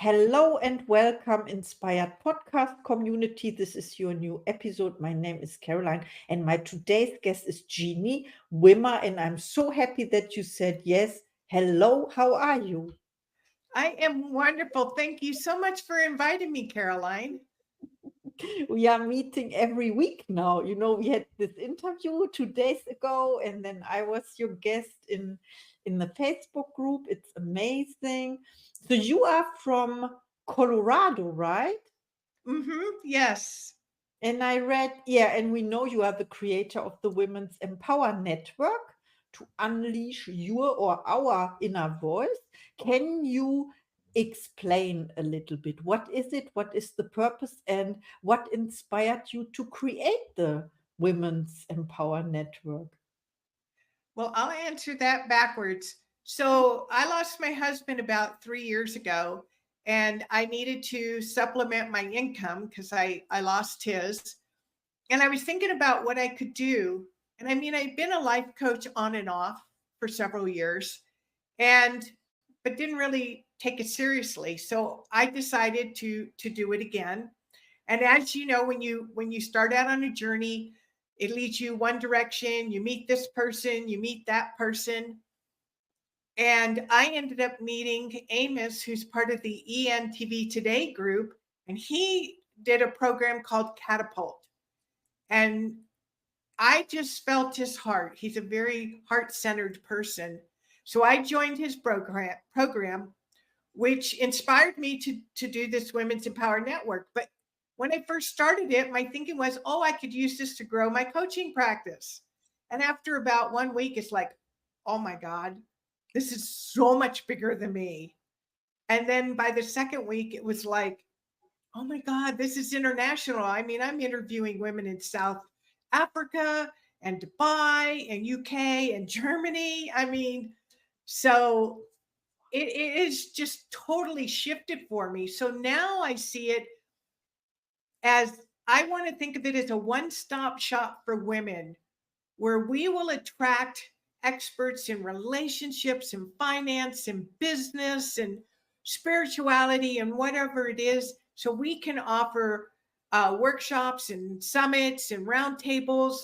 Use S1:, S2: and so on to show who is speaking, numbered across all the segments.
S1: Hello and welcome, Inspired Podcast community. This is your new episode. My name is Caroline, and my today's guest is Jini, Wimmer, and I'm so happy that you said yes. Hello, how are you?
S2: I am wonderful. Thank you so much for inviting me, Caroline.
S1: We are meeting every week now. We had this interview 2 days ago, and then I was your guest in the Facebook group. It's amazing. So you are from Colorado, right?
S2: Yes.
S1: And I read, yeah, and we know you are the creator of the Women's Empower Network to unleash your or our inner voice. Can you explain a little bit? What is it? What is the purpose? And what inspired you to create the Women's Empower Network?
S2: Well, I'll answer that backwards. So I lost my husband about 3 years ago, and I needed to supplement my income because I lost his. And I was thinking about what I could do. And I mean, I've been a life coach on and off for several years, and but didn't really take it seriously. So I decided to do it again. And as you know, when you start out on a journey, it leads you one direction, you meet this person, you meet that person. And I ended up meeting Amos, who's part of the ENTV Today group, and he did a program called Catapult. And I just felt his heart. He's a very heart-centered person. So I joined his program, which inspired me to do this Women's Empower Network. But when I first started it, my thinking was, oh, I could use this to grow my coaching practice. And after about 1 week, it's like, oh my God, this is so much bigger than me. And then by the second week, it was like, oh my God, this is international. I mean, I'm interviewing women in South Africa and Dubai and UK and Germany. I mean, so it is just totally shifted for me. So now I see it as I want to think of it as a one-stop shop for women where we will attract experts in relationships and finance and business and spirituality and whatever it is. So we can offer workshops and summits and roundtables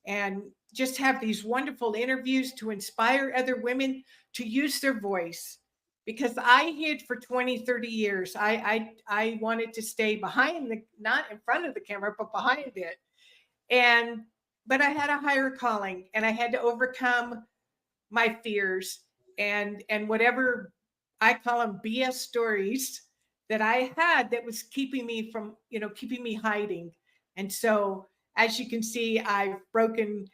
S2: and just have these wonderful interviews to inspire other women to use their voice. Because I hid for 20, 30 years. I wanted to stay behind not in front of the camera, but behind it. And but I had a higher calling and I had to overcome my fears and whatever I call them BS stories that I had that was keeping me from, keeping me hiding. And so as you can see, I've broken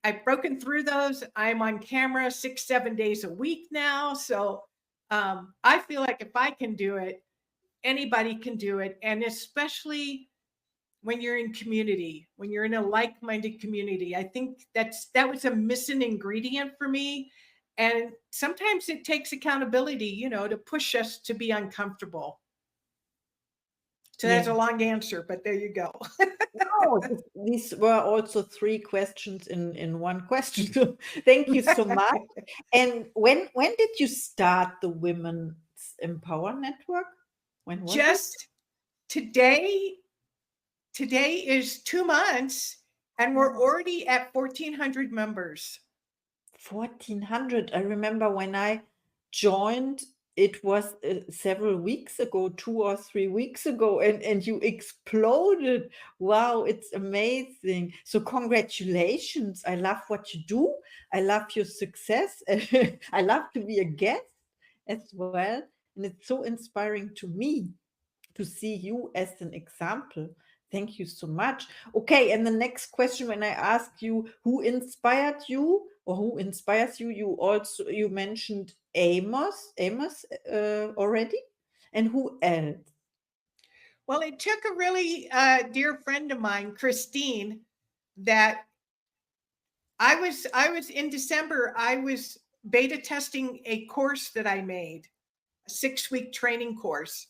S2: through those. I'm on camera 6, 7 days a week now. So I feel like if I can do it, anybody can do it. And especially when you're in community, when you're in a like-minded community. I think that was a missing ingredient for me. And sometimes it takes accountability, to push us to be uncomfortable. So that's
S1: Yeah.
S2: a long answer, but there you go.
S1: Oh, these were also three questions in one question. So thank you so much. And when did you start the Women's Empower Network? When was it?
S2: Just today, today is 2 months, and we're already at 1,400 members.
S1: 1400. I remember when I joined, it was several weeks ago, 2 or 3 weeks ago, and you exploded. Wow, it's amazing. So congratulations. I love what you do. I love your success. I love to be a guest as well. And it's so inspiring to me to see you as an example. Thank you so much. Okay, and the next question, when I ask you who inspired you or who inspires you, you mentioned Amos already, and who else?
S2: Well, it took a really dear friend of mine, Christine, that I was in December. I was beta testing a course that I made, a 6-week training course,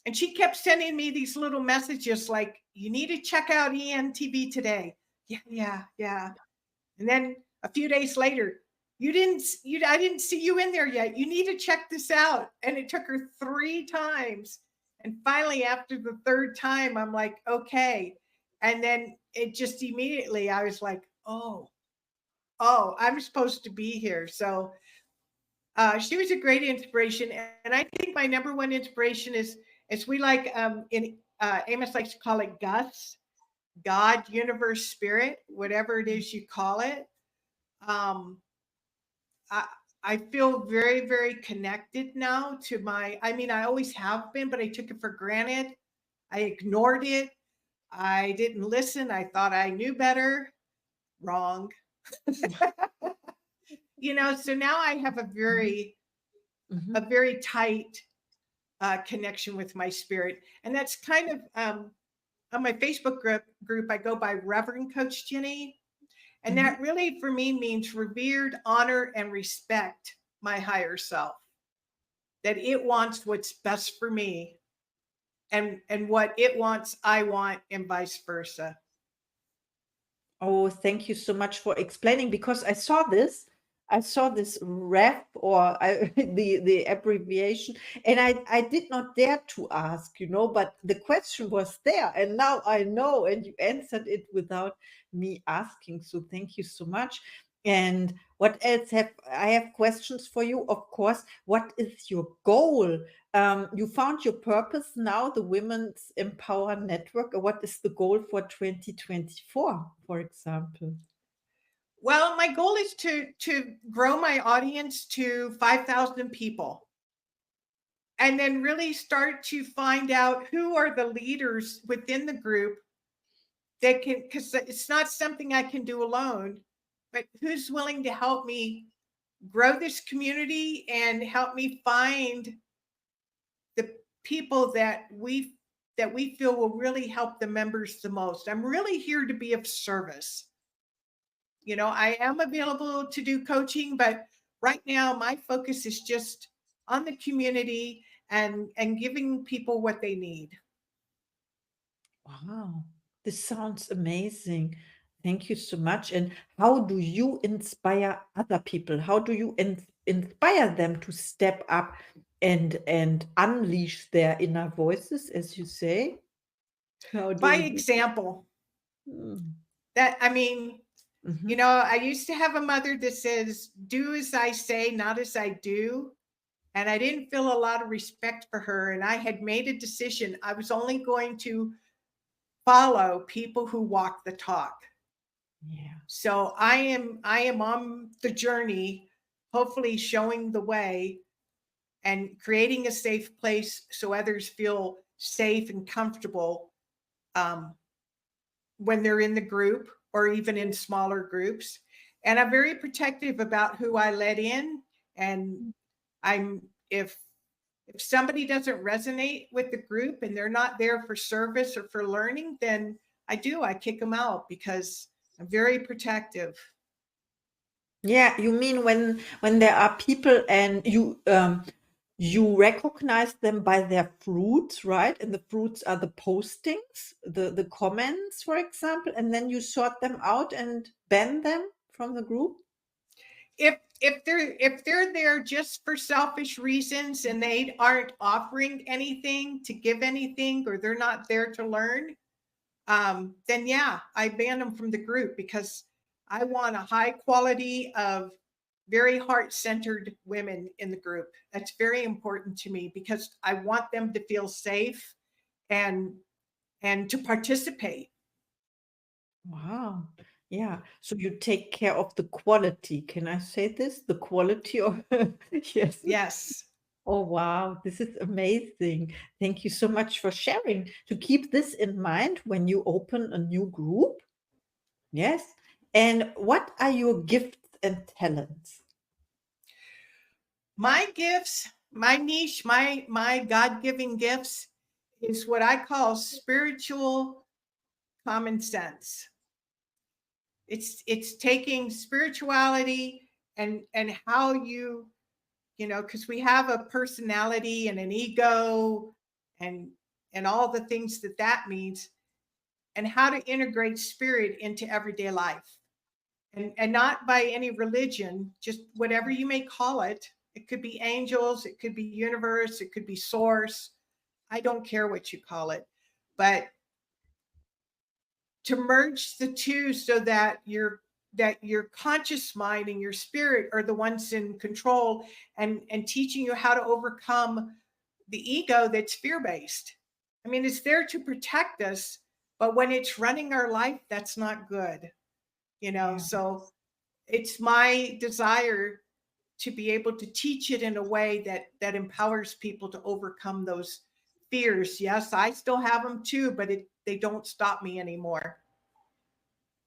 S2: and she kept sending me these little messages like, "You need to check out ENTV today." Yeah, yeah, yeah. And then a few days later, I didn't see you in there yet. You need to check this out. And it took her 3 times. And finally, after the 3rd time, I'm like, okay. And then it just immediately, I was like, oh, I'm supposed to be here. So she was a great inspiration. And I think my number one inspiration is we like in Amos likes to call it Gus, God, universe, spirit, whatever it is you call it. Um, I, I feel very, very connected now to I mean, I always have been, but I took it for granted. I ignored it. I didn't listen. I thought I knew better. Wrong. So now I have a very tight connection with my spirit. And that's kind of on my Facebook group, I go by Reverend Coach Jini. And that really for me means revered, honor, and respect my higher self. That it wants what's best for me, and what it wants, I want, and vice versa.
S1: Oh, thank you so much for explaining, because I saw this REF, or the abbreviation, and I did not dare to ask, but the question was there, and now I know, and you answered it without me asking. So thank you so much. And what else I have questions for you, of course. What is your goal? You found your purpose now, the Women's Empower Network. What is the goal for 2024, for example?
S2: Well, my goal is to grow my audience to 5,000 people, and then really start to find out who are the leaders within the group that can, because it's not something I can do alone, but who's willing to help me grow this community and help me find the people that we feel will really help the members the most. I'm really here to be of service. I am available to do coaching, but right now my focus is just on the community and giving people what they need.
S1: Wow, this sounds amazing. Thank you so much. And how do you inspire other people? How do you inspire them to step up and unleash their inner voices, as you say? How do
S2: By
S1: you do?
S2: example,
S1: Mm.
S2: I mean,
S1: Mhm.
S2: I used to have a mother that says, do as I say, not as I do. And I didn't feel a lot of respect for her. And I had made a decision. I was only going to follow people who walk the talk.
S1: Yeah.
S2: So I am on the journey, hopefully showing the way and creating a safe place so others feel safe and comfortable when they're in the group or even in smaller groups. And I'm very protective about who I let in. And if somebody doesn't resonate with the group and they're not there for service or for learning, then I kick them out because I'm very protective.
S1: Yeah, you mean when there are people and you recognize them by their fruits, right? And the fruits are the postings, the comments, for example, and then you sort them out and ban them from the group?
S2: If they're there just for selfish reasons and they aren't offering anything to give anything, or they're not there to learn, then yeah, I ban them from the group because I want a high quality of very heart-centered women in the group. That's very important to me because I want them to feel safe and to participate.
S1: Wow. Yeah. So you take care of the quality. Can I say this? The quality of yes.
S2: Yes.
S1: Oh, wow. This is amazing. Thank you so much for sharing. To keep this in mind when you open a new group. Yes. And what are your gifts and talents?
S2: My gifts, my niche, my God-given gifts is what I call spiritual common sense. It's taking spirituality and how because we have a personality and an ego and all the things that means, and how to integrate spirit into everyday life and not by any religion, just whatever you may call it. It could be angels, it could be universe, it could be source. I don't care what you call it, but to merge the two so that your conscious mind and your spirit are the ones in control, and teaching you how to overcome the ego that's fear-based. I mean, it's there to protect us, but when it's running our life, that's not good,
S1: Yeah.
S2: So it's my desire to be able to teach it in a way that empowers people to overcome those fears. Yes, I still have them too, but they don't stop me anymore.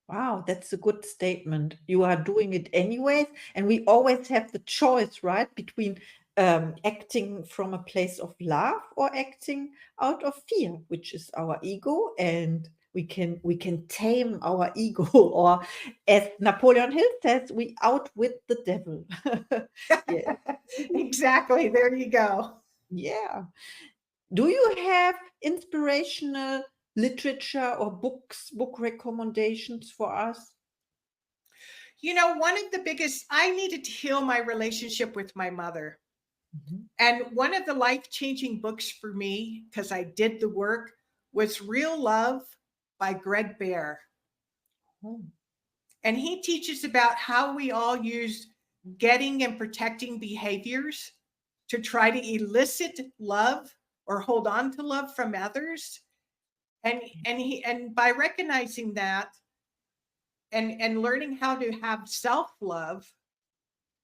S1: Wow, that's a good statement. You are doing it anyways, and we always have the choice, right, between acting from a place of love or acting out of fear, which is our ego, and we can tame our ego, or as Napoleon Hill says, we outwit the devil. Yeah,
S2: Exactly. There you go.
S1: yeah. Do you have inspirational literature or book recommendations for us?
S2: One of the biggest, I needed to heal my relationship with my mother.
S1: Mhm.
S2: And one of the life-changing books for me, because I did the work, was Real Love by Greg Bear.
S1: Oh.
S2: And he teaches about how we all use getting and protecting behaviors to try to elicit love or hold on to love from others. And by recognizing that and learning how to have self-love,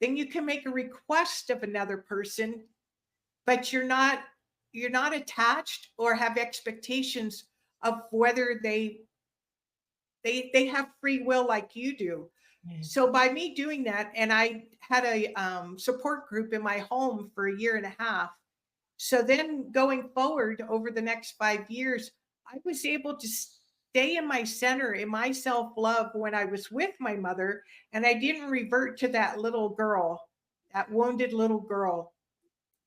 S2: then you can make a request of another person, but you're not attached or have expectations of whether they have free will like you do.
S1: Yes.
S2: So by me doing that, and I had a support group in my home for a year and a half. So then going forward over the next 5 years, I was able to stay in my center, in my self love when I was with my mother, and I didn't revert to that little girl, that wounded little girl.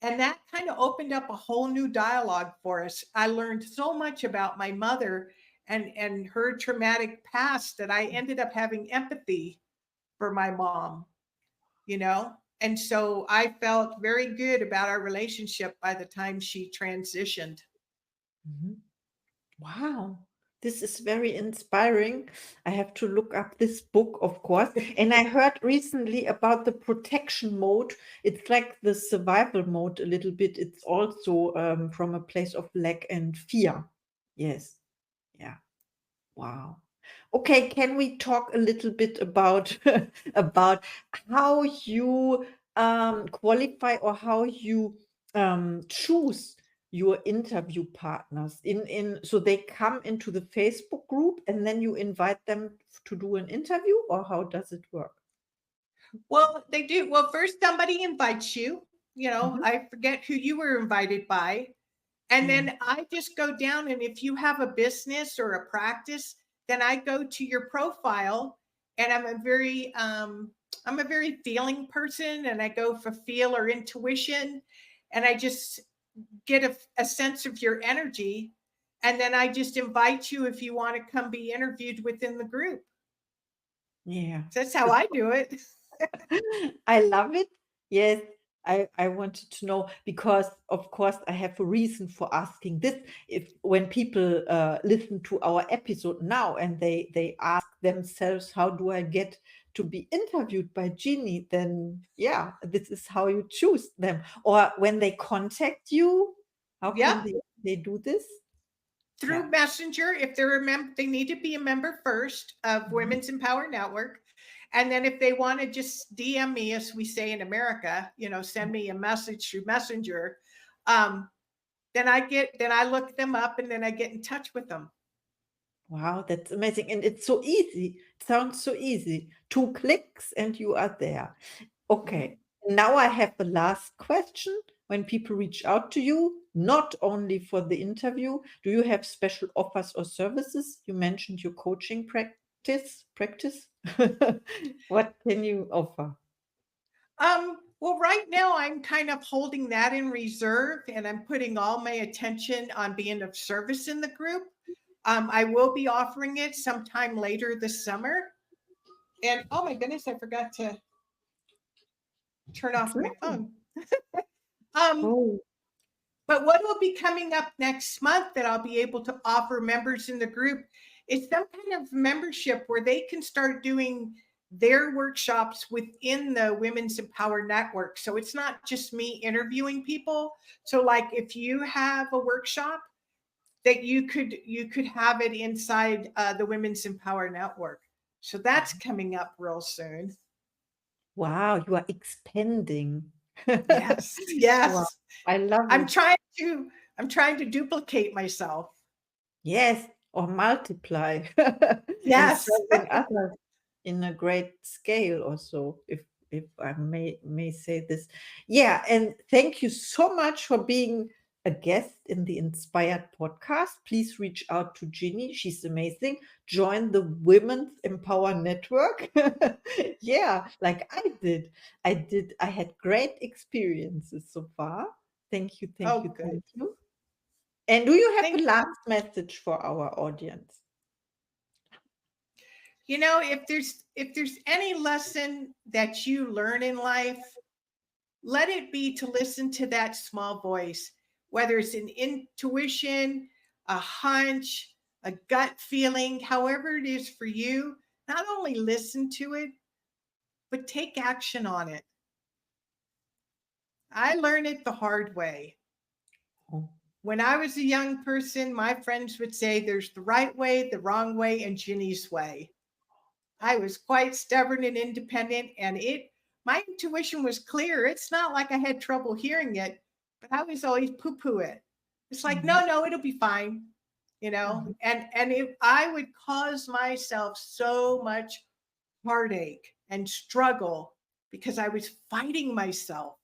S2: And that kind of opened up a whole new dialogue for us. I learned so much about my mother and her traumatic past that I ended up having empathy for my mom. And so I felt very good about our relationship by the time she transitioned.
S1: Mhm. Wow, this is very inspiring. I have to look up this book, of course. And I heard recently about the protection mode. It's like the survival mode a little bit. It's also from a place of lack and fear. Yes. Yeah. Wow. Okay, can we talk a little bit about about how you qualify or how you choose your interview partners in so they come into the Facebook group and then you invite them to do an interview, or how does it work?
S2: Well, they do. Well, first somebody invites you.
S1: Mhm.
S2: I forget who you were invited by. And
S1: Yeah.
S2: then I just go down, and if you have a business or a practice, then I go to your profile, and I'm a very feeling person, and I go for feel or intuition, and I just get a sense of your energy, and then I just invite you if you want to come be interviewed within the group.
S1: Yeah.
S2: So that's how I do it.
S1: I love it. Yes, I wanted to know because, of course, I have a reason for asking this. If when people listen to our episode now and they ask themselves, how do I get to be interviewed by Jini? Then yeah, this is how you choose them. Or when they contact you, how
S2: Yeah,
S1: can they do this? Yeah.
S2: through Messenger. If they're a member, they need to be a member first of
S1: Mhm.
S2: Women's Empower Network. And then if they want to just DM me, as we say in America, send me a message through Messenger, um, then I look them up and then I get in touch with them.
S1: Wow, that's amazing. And it's so easy. It sounds so easy. 2 clicks and you are there.
S2: Mhm.
S1: Okay. Now I have the last question. When people reach out to you, not only for the interview, do you have special offers or services? You mentioned your coaching practice. What can you offer?
S2: Well, right now I'm kind of holding that in reserve, and I'm putting all my attention on being of service in the group. I will be offering it sometime later this summer. And oh my goodness, I forgot to turn
S1: It's
S2: off my
S1: nothing.
S2: phone. um,
S1: Oh,
S2: but what will be coming up next month that I'll be able to offer members in the group is some kind of membership where they can start doing their workshops within the Women's Empower Network. So it's not just me interviewing people. So like if you have a workshop that you could have it inside the Women's Empower Network. So that's coming up real soon.
S1: wow, you are expanding.
S2: Yes,
S1: Wow,
S2: yes.
S1: I love
S2: I'm
S1: it.
S2: trying to I'm trying to duplicate myself.
S1: Yes, or multiply and
S2: Yes.
S1: serving others in a great scale also, if I may say this. Yeah, and thank you so much for being a guest in the Inspired podcast. Please reach out to Jini. She's amazing. Join the Women's Empower Network. Yeah, like I did. I had great experiences so far. Thank you, thank
S2: Oh,
S1: you,
S2: good.
S1: thank you. And do you have a
S2: Thank you.
S1: last message for our audience?
S2: You know, if there's any lesson that you learn in life, let it be to listen to that small voice, whether it's an intuition, a hunch, a gut feeling, however it is for you. Not only listen to it, but take action on it. I learned it the hard way.
S1: Oh,
S2: When I was a young person, my friends would say there's the right way, the wrong way, and Ginny's way. I was quite stubborn and independent, and it my intuition was clear. It's not like I had trouble hearing it, but I was always poo-poo it. It's like,
S1: mhm,
S2: no, no, it'll be fine, you know.
S1: mhm.
S2: And if I would cause myself so much heartache and struggle because I was fighting myself.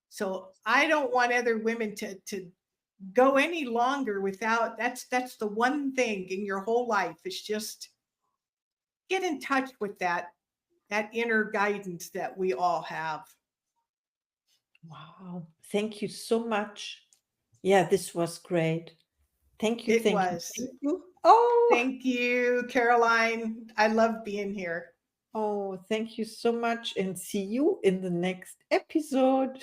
S2: So I don't want other women to go any longer without that's the one thing in your whole life is just get in touch with that inner guidance that we all have.
S1: Wow. Thank you so much. Yeah, this was great. Thank you,
S2: It
S1: thank you,
S2: was.
S1: thank you. Oh,
S2: Thank you, Caroline. I love being here.
S1: oh, thank you so much and see you in the next episode.